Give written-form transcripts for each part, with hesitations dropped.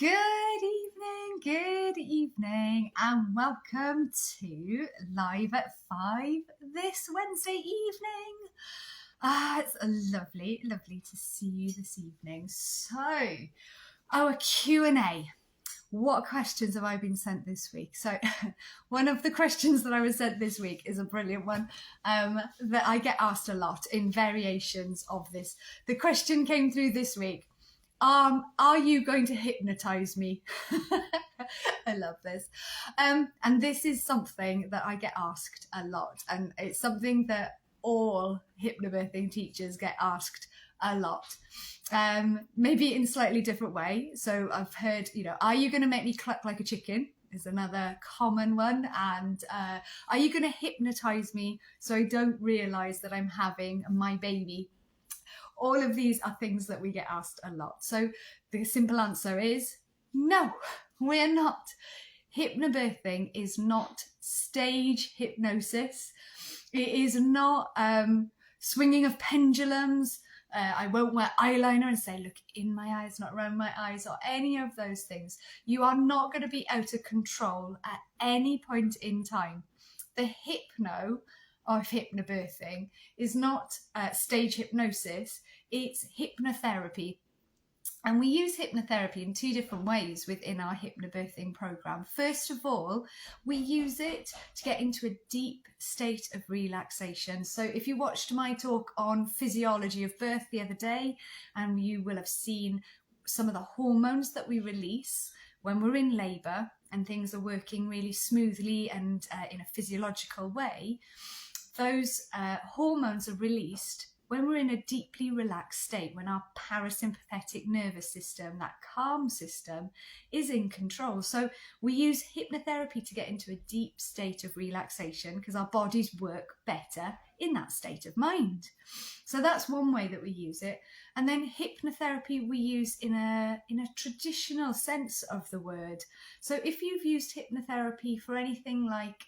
Good evening, and welcome to Live at 5 this Wednesday evening. It's lovely to see you this evening. So, our Q&A. What questions have I been sent this week? So one of the questions that I was sent this week is a brilliant one that I get asked a lot in variations of this. The question came through this week. Are you going to hypnotise me? I love this. And this is something that I get asked a lot. And it's something that all hypnobirthing teachers get asked a lot. Maybe in a slightly different way. So I've heard, are you going to make me cluck like a chicken? Is another common one. And are you going to hypnotise me so I don't realise that I'm having my baby? All of these are things that we get asked a lot. So the simple answer is no, we're not. Hypnobirthing is not stage hypnosis. It is not swinging of pendulums. I won't wear eyeliner and say, look in my eyes, not around my eyes, or any of those things. You are not going to be out of control at any point in time. The hypno of hypnobirthing is not stage hypnosis, it's hypnotherapy. And we use hypnotherapy in two different ways within our hypnobirthing program. First of all, we use it to get into a deep state of relaxation. So if you watched my talk on physiology of birth the other day, and you will have seen some of the hormones that we release when we're in labour and things are working really smoothly and in a physiological way, those hormones are released when we're in a deeply relaxed state, when our parasympathetic nervous system, that calm system, is in control. So we use hypnotherapy to get into a deep state of relaxation because our bodies work better in that state of mind. So that's one way that we use it. And then hypnotherapy we use in a traditional sense of the word. So if you've used hypnotherapy for anything like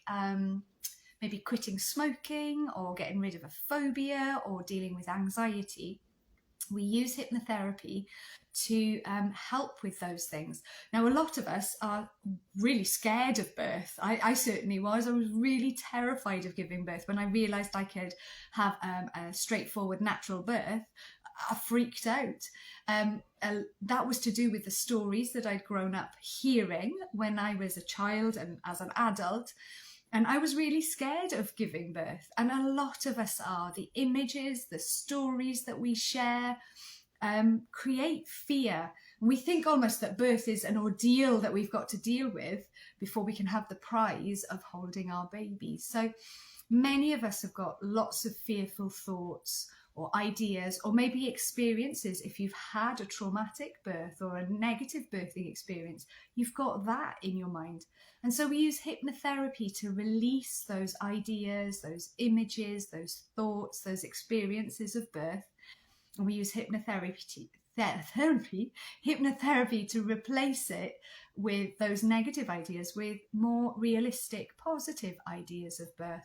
maybe quitting smoking or getting rid of a phobia or dealing with anxiety, we use hypnotherapy to help with those things. Now, a lot of us are really scared of birth. I certainly was. I was really terrified of giving birth. When I realised I could have a straightforward natural birth, I freaked out. That was to do with the stories that I'd grown up hearing when I was a child and as an adult. And I was really scared of giving birth. And a lot of us are. The images, the stories that we share create fear. And we think almost that birth is an ordeal that we've got to deal with before we can have the prize of holding our babies. So many of us have got lots of fearful thoughts or ideas, or maybe experiences. If you've had a traumatic birth or a negative birthing experience, you've got that in your mind. And so we use hypnotherapy to release those ideas, those images, those thoughts, those experiences of birth. And we use hypnotherapy to replace it with those negative ideas with more realistic, positive ideas of birth.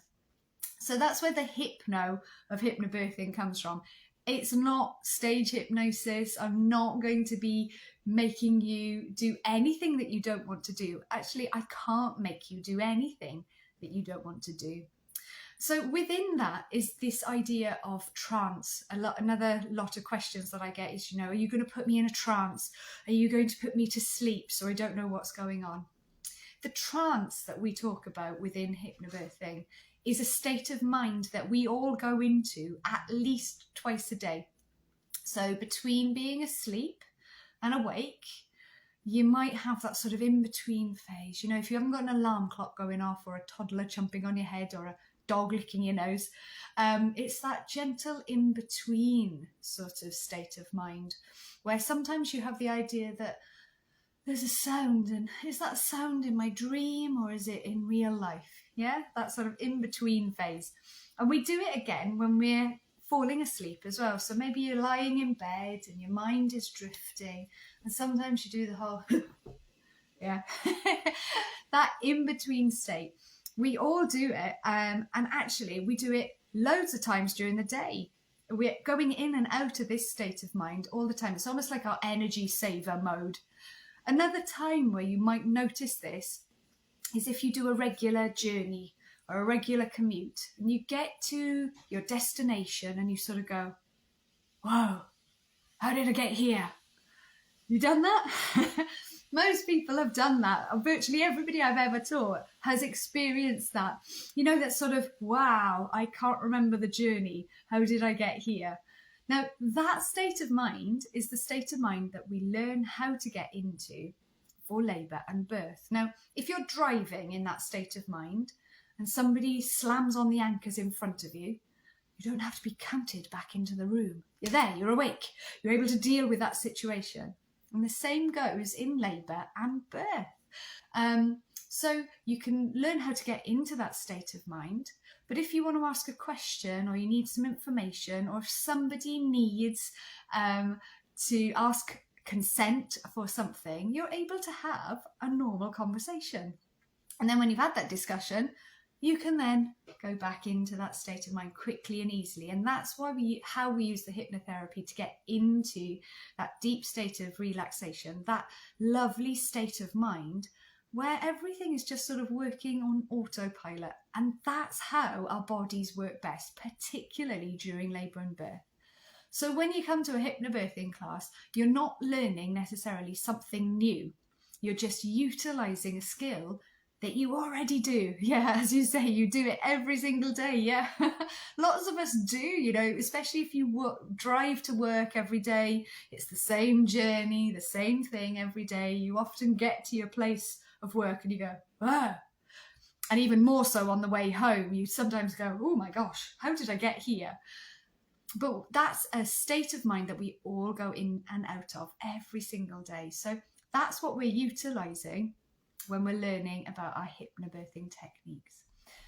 So that's where the hypno of hypnobirthing comes from. It's not stage hypnosis. I'm not going to be making you do anything that you don't want to do. Actually, I can't make you do anything that you don't want to do. So within that is this idea of trance. Another lot of questions that I get is, are you going to put me in a trance? Are you going to put me to sleep so I don't know what's going on? The trance that we talk about within hypnobirthing is a state of mind that we all go into at least twice a day. So between being asleep and awake, you might have that sort of in-between phase. If you haven't got an alarm clock going off or a toddler jumping on your head or a dog licking your nose, it's that gentle in-between sort of state of mind where sometimes you have the idea that there's a sound, and is that sound in my dream or is it in real life? Yeah, that sort of in-between phase. And we do it again when we're falling asleep as well. So maybe you're lying in bed and your mind is drifting, and sometimes you do the whole, yeah, that in-between state. We all do it, and actually we do it loads of times during the day. We're going in and out of this state of mind all the time. It's almost like our energy saver mode. Another time where you might notice this is if you do a regular journey or a regular commute and you get to your destination and you sort of go, whoa, how did I get here? You done that? Most people have done that. Virtually everybody I've ever taught has experienced that. You know, that sort of, wow, I can't remember the journey. How did I get here? Now, that state of mind is the state of mind that we learn how to get into for labour and birth. Now, if you're driving in that state of mind and somebody slams on the anchors in front of you, you don't have to be counted back into the room. You're there, you're awake, you're able to deal with that situation. And the same goes in labour and birth. So you can learn how to get into that state of mind. But if you want to ask a question or you need some information, or if somebody needs to ask consent for something, you're able to have a normal conversation. And then when you've had that discussion, you can then go back into that state of mind quickly and easily. And that's why how we use the hypnotherapy to get into that deep state of relaxation, that lovely state of mind where everything is just sort of working on autopilot. And that's how our bodies work best, particularly during labour and birth. So when you come to a hypnobirthing class, you're not learning necessarily something new. You're just utilising a skill that you already do. Yeah, as you say, you do it every single day. Yeah, lots of us do, you know, especially if you drive to work every day. It's the same journey, the same thing every day. You often get to your place of work and you go, ah. And even more so on the way home, you sometimes go, oh my gosh, how did I get here? But that's a state of mind that we all go in and out of every single day. So that's what we're utilising when we're learning about our hypnobirthing techniques.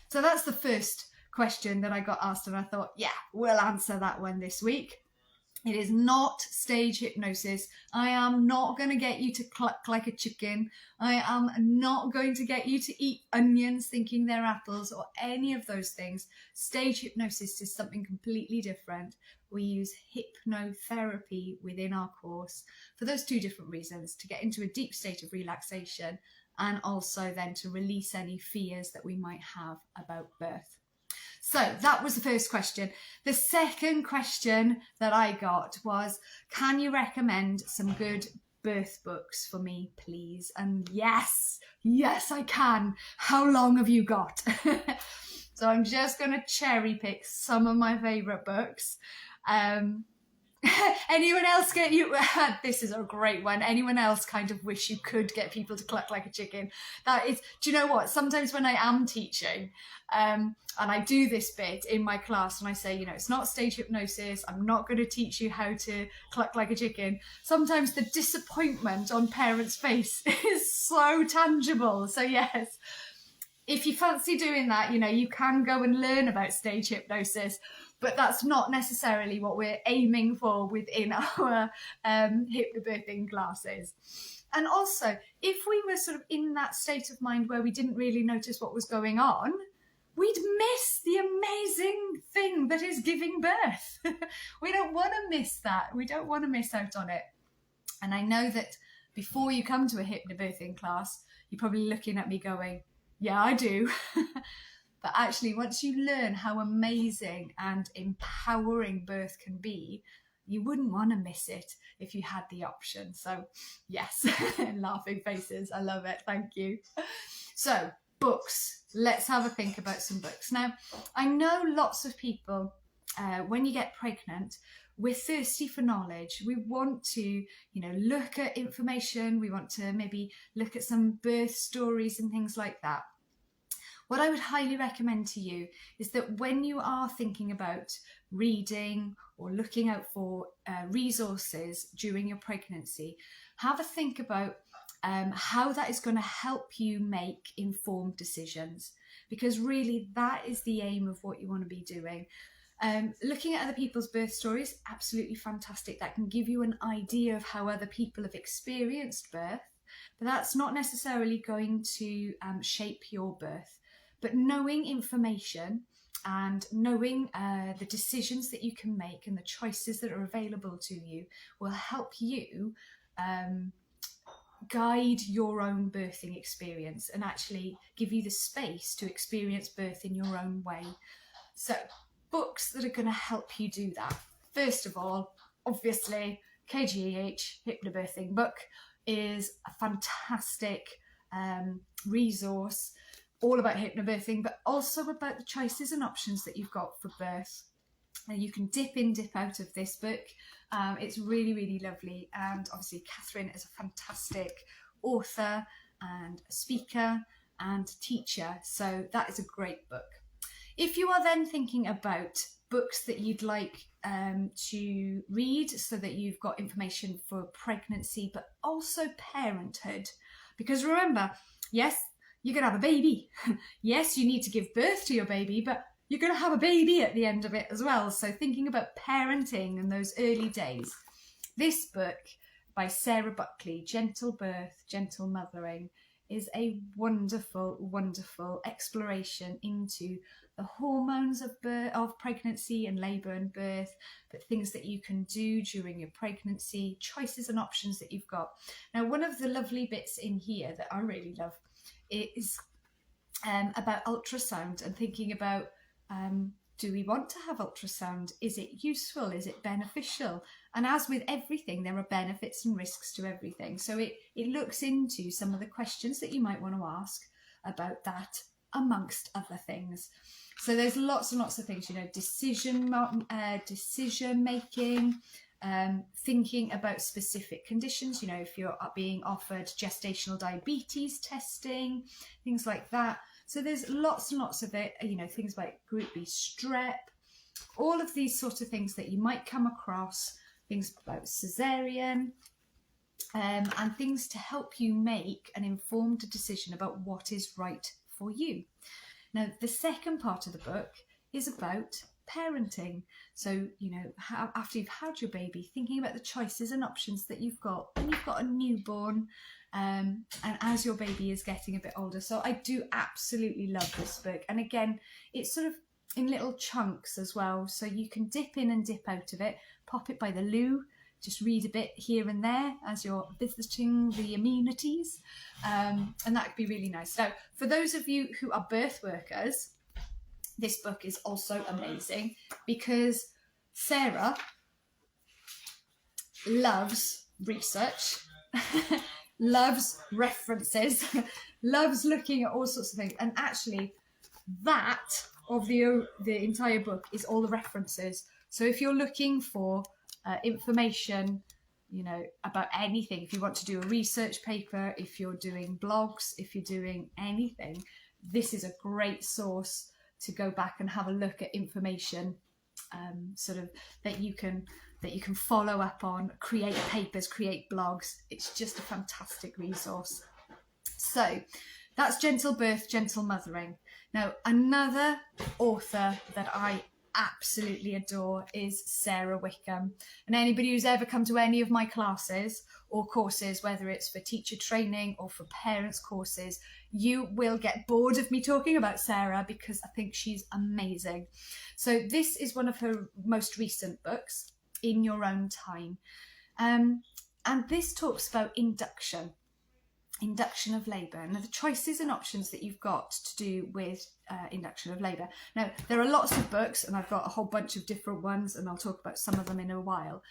So that's the first question that I got asked, and I thought, yeah, we'll answer that one this week. It is not stage hypnosis. I am not going to get you to cluck like a chicken. I am not going to get you to eat onions thinking they're apples or any of those things. Stage hypnosis is something completely different. We use hypnotherapy within our course for those two different reasons: to get into a deep state of relaxation, and also then to release any fears that we might have about birth. So that was the first question. The second question that I got was, can you recommend some good birth books for me, please? And yes, I can. How long have you got? So I'm just going to cherry pick some of my favourite books. Anyone else get you? This is a great one. Anyone else kind of wish you could get people to cluck like a chicken? That is, do you know what? Sometimes when I am teaching, and I do this bit in my class, and I say, you know, it's not stage hypnosis. I'm not going to teach you how to cluck like a chicken. Sometimes the disappointment on parents' face is so tangible. So yes, if you fancy doing that, you know, you can go and learn about stage hypnosis. But that's not necessarily what we're aiming for within our hypnobirthing classes. And also, if we were sort of in that state of mind where we didn't really notice what was going on, we'd miss the amazing thing that is giving birth. We don't want to miss that. We don't want to miss out on it. And I know that before you come to a hypnobirthing class, you're probably looking at me going, yeah, I do. But actually, once you learn how amazing and empowering birth can be, you wouldn't want to miss it if you had the option. So yes, laughing faces. I love it. Thank you. So books. Let's have a think about some books. Now, I know lots of people, when you get pregnant, we're thirsty for knowledge. We want to, you know, look at information. We want to maybe look at some birth stories and things like that. What I would highly recommend to you is that when you are thinking about reading or looking out for resources during your pregnancy, have a think about how that is going to help you make informed decisions, because really that is the aim of what you want to be doing. Looking at other people's birth stories, absolutely fantastic. That can give you an idea of how other people have experienced birth, but that's not necessarily going to shape your birth. But knowing information and knowing the decisions that you can make and the choices that are available to you will help you guide your own birthing experience and actually give you the space to experience birth in your own way. So books that are going to help you do that. First of all, obviously, KGEH Hypnobirthing book is a fantastic resource, all about hypnobirthing, but also about the choices and options that you've got for birth. And you can dip in, dip out of this book. It's really, really lovely. And obviously, Catherine is a fantastic author and speaker and teacher. So that is a great book. If you are then thinking about books that you'd like to read so that you've got information for pregnancy, but also parenthood, because remember, yes, you're going to have a baby. Yes, you need to give birth to your baby, but you're going to have a baby at the end of it as well. So thinking about parenting and those early days. This book by Sarah Buckley, Gentle Birth, Gentle Mothering, is a wonderful, wonderful exploration into the hormones of birth, of pregnancy and labour and birth, but things that you can do during your pregnancy, choices and options that you've got. Now, one of the lovely bits in here that I really love is about ultrasound and thinking about, do we want to have ultrasound? Is it useful? Is it beneficial? And as with everything, there are benefits and risks to everything. So it looks into some of the questions that you might want to ask about that, amongst other things. So there's lots and lots of things, you know, decision making, thinking about specific conditions, you know, if you're being offered gestational diabetes testing, things like that. So there's lots and lots of it, you know, things like group B strep, all of these sort of things that you might come across, things about cesarean, and things to help you make an informed decision about what is right for you. Now, the second part of the book is about parenting. So, you know, after you've had your baby, thinking about the choices and options that you've got when you've got a newborn, and as your baby is getting a bit older. So I do absolutely love this book. And again, it's sort of in little chunks as well. So you can dip in and dip out of it, pop it by the loo, just read a bit here and there as you're visiting the amenities. And that could be really nice. Now, for those of you who are birth workers, this book is also amazing because Sarah loves research, loves references, loves looking at all sorts of things. And actually, that of the entire book is all the references. So if you're looking for information, you know, about anything, if you want to do a research paper, if you're doing blogs, if you're doing anything, this is a great source to go back and have a look at information, sort of that you can follow up on, create papers, create blogs. It's just a fantastic resource. So that's Gentle Birth, Gentle Mothering. Now, another author that I absolutely adore is Sarah Wickham. And anybody who's ever come to any of my classes or courses, whether it's for teacher training or for parents courses, you will get bored of me talking about Sarah because I think she's amazing. So this is one of her most recent books, In Your Own Time. And this talks about induction of labour. Now, the choices and options that you've got to do with induction of labour. Now, there are lots of books, and I've got a whole bunch of different ones, and I'll talk about some of them in a while.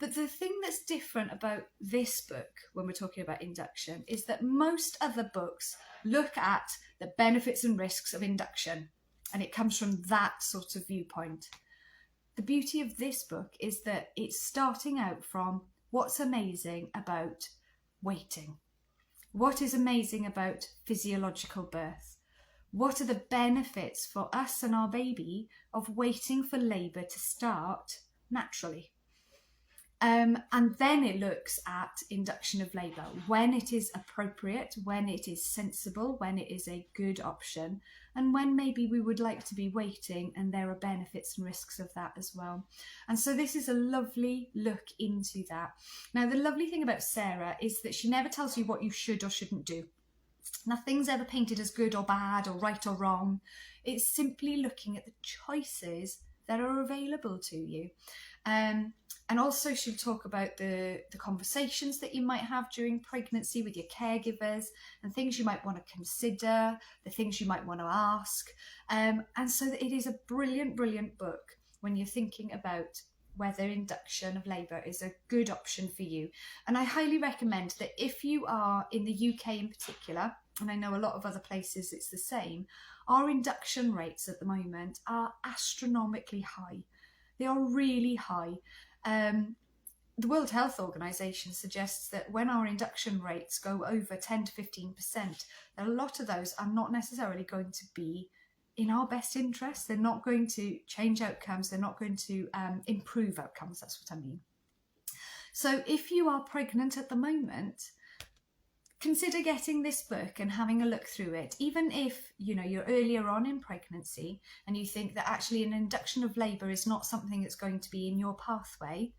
But the thing that's different about this book when we're talking about induction is that most other books look at the benefits and risks of induction, and it comes from that sort of viewpoint. The beauty of this book is that it's starting out from what's amazing about waiting. What is amazing about physiological birth? What are the benefits for us and our baby of waiting for labour to start naturally? And then it looks at induction of labour, when it is appropriate, when it is sensible, when it is a good option, and when maybe we would like to be waiting and there are benefits and risks of that as well. And so this is a lovely look into that. Now, the lovely thing about Sarah is that she never tells you what you should or shouldn't do. Nothing's ever painted as good or bad or right or wrong. It's simply looking at the choices that are available to you. And also she'll talk about the conversations that you might have during pregnancy with your caregivers and things you might want to consider, the things you might want to ask. And so it is a brilliant, brilliant book when you're thinking about whether induction of labour is a good option for you. And I highly recommend that if you are in the UK in particular, and I know a lot of other places it's the same, our induction rates at the moment are astronomically high. They are really high. The World Health Organization suggests that when our induction rates go over 10 to 15%, a lot of those are not necessarily going to be in our best interest. They're not going to change outcomes. They're not going to improve outcomes. That's what I mean. So if you are pregnant at the moment, consider getting this book and having a look through it. Even if you're earlier on in pregnancy and you think that actually an induction of labour is not something that's going to be in your pathway,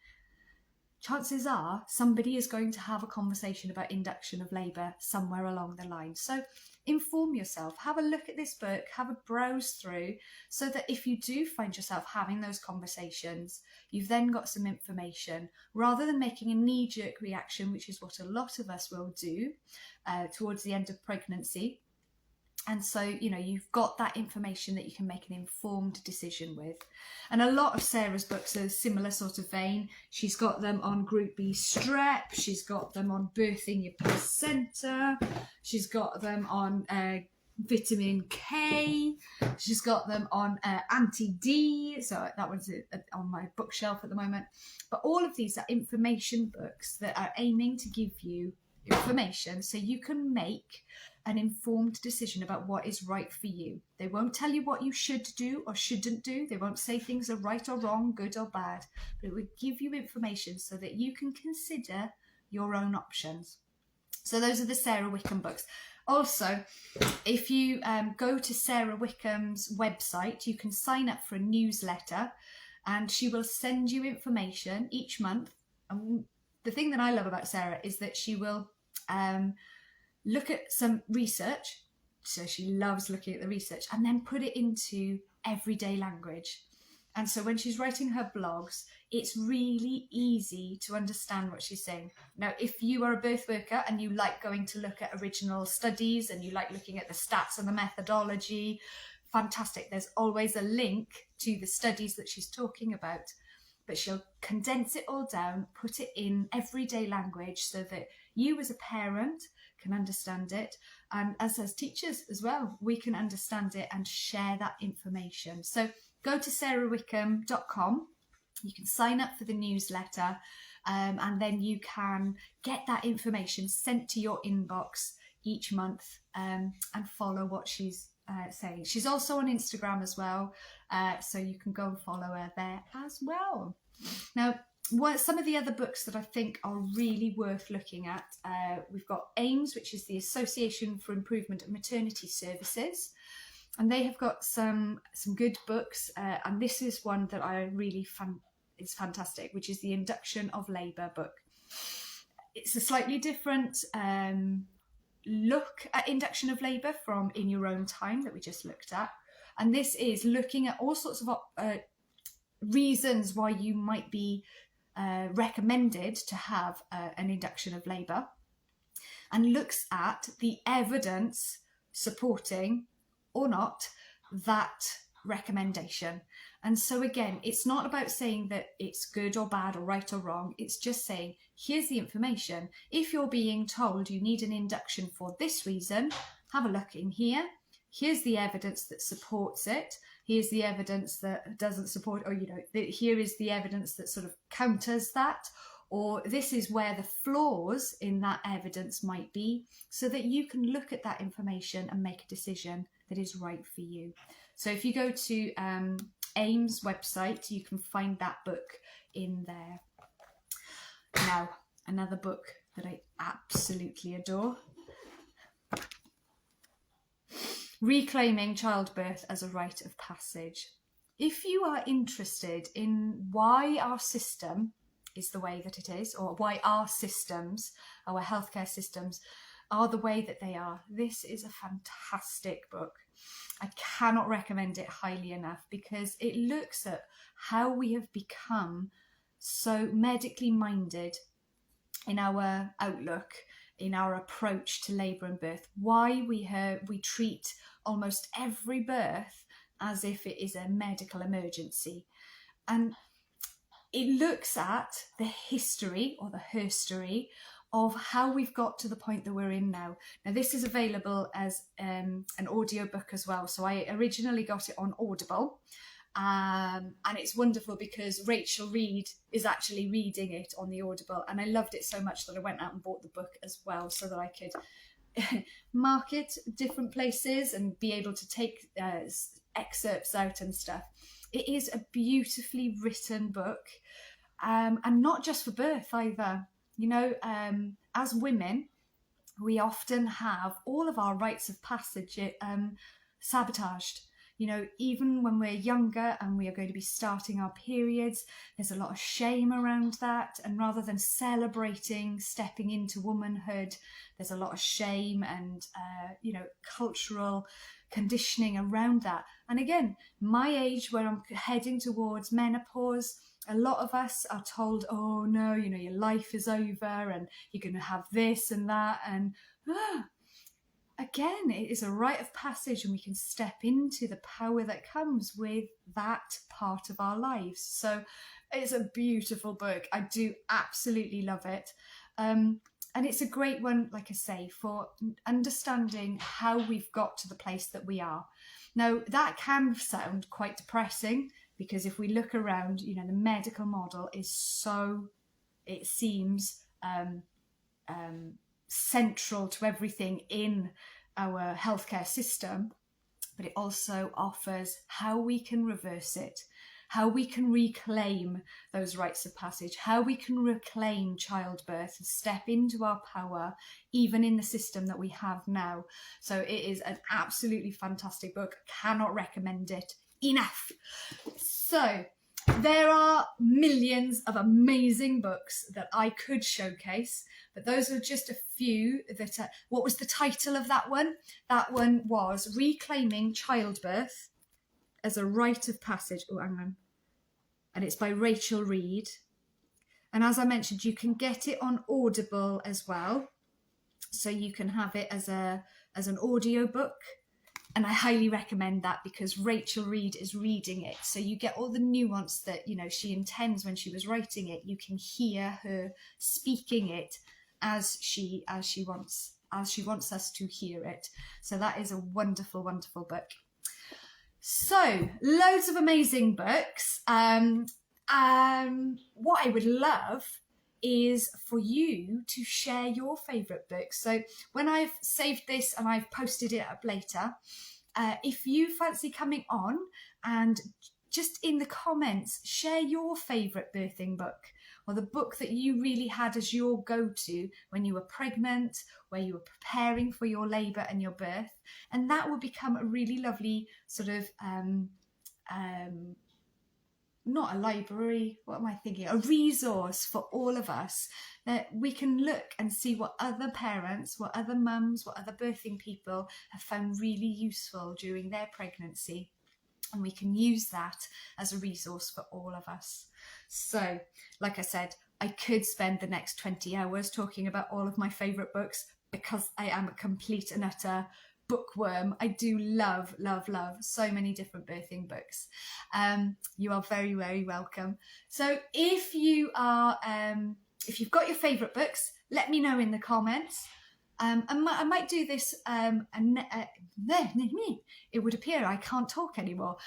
chances are somebody is going to have a conversation about induction of labour somewhere along the line. So inform yourself, have a look at this book, have a browse through, so that if you do find yourself having those conversations, you've then got some information, rather than making a knee-jerk reaction, which is what a lot of us will do towards the end of pregnancy. And so, you've got that information that you can make an informed decision with. And a lot of Sarah's books are a similar sort of vein. She's got them on Group B strep. She's got them on birthing your placenta. She's got them on vitamin K. She's got them on anti-D. So that one's on my bookshelf at the moment. But all of these are information books that are aiming to give you information so you can make an informed decision about what is right for you. They won't tell you what you should do or shouldn't do. They won't say things are right or wrong, good or bad, but it will give you information so that you can consider your own options. So those are the Sarah Wickham books. Also, if you go to Sarah Wickham's website, you can sign up for a newsletter and she will send you information each month. And the thing that I love about Sarah is that she will look at some research, so she loves looking at the research, and then put it into everyday language. And so when she's writing her blogs, it's really easy to understand what she's saying. Now, if you are a birth worker and you like going to look at original studies and you like looking at the stats and the methodology, fantastic. There's always a link to the studies that she's talking about, but she'll condense it all down, put it in everyday language so that you as a parent can understand it, and as teachers as well, we can understand it and share that information. So go to sarahwickham.com, you can sign up for the newsletter, and then you can get that information sent to your inbox each month, and follow what she's saying. She's also on Instagram as well, so you can go and follow her there as well. Now, some of the other books that I think are really worth looking at, we've got AIMS, which is the Association for Improvement of Maternity Services, and they have got some good books, and this is one that I really is fantastic, which is the Induction of Labour book. It's a slightly different look at induction of labour from In Your Own Time that we just looked at, and this is looking at all sorts of reasons why you might be recommended to have an induction of labour, and looks at the evidence supporting or not that recommendation. And so again, it's not about saying that it's good or bad or right or wrong. It's just saying, here's the information. If you're being told you need an induction for this reason, have a look in here. Here's the evidence that supports it. Here's the evidence that doesn't support, or here is the evidence that sort of counters that, or this is where the flaws in that evidence might be, so that you can look at that information and make a decision that is right for you. So if you go to AIMS website, you can find that book in there. Now, another book that I absolutely adore, Reclaiming Childbirth as a Rite of Passage. If you are interested in why our system is the way that it is, or why our systems, our healthcare systems, are the way that they are. This is a fantastic book. I cannot recommend it highly enough because it looks at how we have become so medically minded in our outlook, in our approach to labour and birth, why we treat almost every birth as if it is a medical emergency. And it looks at the history or the herstory of how we've got to the point that we're in now. Now, this is available as an audiobook as well. So I originally got it on Audible. And it's wonderful because Rachel Reed is actually reading it on the Audible, and I loved it so much that I went out and bought the book as well so that I could mark it different places and be able to take excerpts out and stuff. It is a beautifully written book, and not just for birth either. You know, as women, we often have all of our rites of passage sabotaged. You know, even when we're younger and we are going to be starting our periods, there's a lot of shame around that. And rather than celebrating stepping into womanhood, there's a lot of shame and, you know, cultural conditioning around that. And again, my age, where I'm heading towards menopause, a lot of us are told, oh no, you know, your life is over and you're going to have this and that. And again, it is a rite of passage, and we can step into the power that comes with that part of our lives. So it's a beautiful book. I do absolutely love it. And it's a great one, like I say, for understanding how we've got to the place that we are. Now, that can sound quite depressing, because if we look around, you know, the medical model is so, it seems, central to everything in our healthcare system, but it also offers how we can reverse it, how we can reclaim those rites of passage, how we can reclaim childbirth and step into our power, even in the system that we have now. So it is an absolutely fantastic book. Cannot recommend it enough. So there are millions of amazing books that I could showcase, but those are just a few that what was the title of that one? That one was Reclaiming Childbirth as a Rite of Passage. Oh, hang on. And it's by Rachel Reed. And as I mentioned, you can get it on Audible as well. So you can have it as an audio book. And I highly recommend that because Rachel Reed is reading it. So you get all the nuance that, you know, she intends when she was writing it. You can hear her speaking it as she wants us to hear it. So that is a wonderful, wonderful book. So loads of amazing books. What I would love is for you to share your favourite books. So when I've saved this and I've posted it up later, if you fancy coming on and just in the comments, share your favourite birthing book, or the book that you really had as your go-to when you were pregnant, where you were preparing for your labour and your birth. And that will become a really lovely sort of not a library, what am I thinking? A resource for all of us that we can look and see what other parents, what other mums, what other birthing people have found really useful during their pregnancy. And we can use that as a resource for all of us. So, like I said, I could spend the next 20 hours talking about all of my favourite books because I am a complete and utter bookworm. I do love, love, love so many different birthing books. You are very, very welcome. So if you are, if you've got your favourite books, let me know in the comments. I might do this, it would appear I can't talk anymore.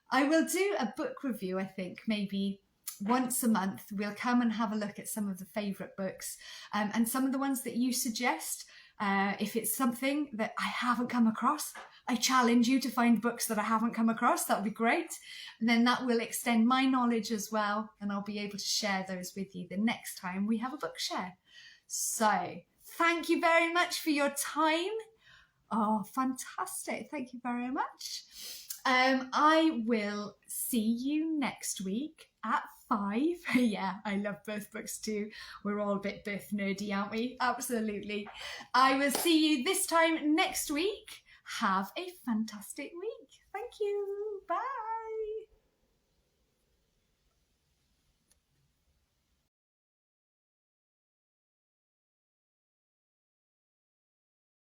I will do a book review, I think, maybe once a month. We'll come and have a look at some of the favourite books and some of the ones that you suggest. If it's something that I haven't come across, I challenge you to find books that I haven't come across. That would be great. And then that will extend my knowledge as well. And I'll be able to share those with you the next time we have a book share. So thank you very much for your time. Oh, fantastic. Thank you very much. I will see you next week at 5. Yeah, I love birth books too. We're all a bit birth nerdy, aren't we? Absolutely. I will see you this time next week. Have a fantastic week. Thank you. Bye.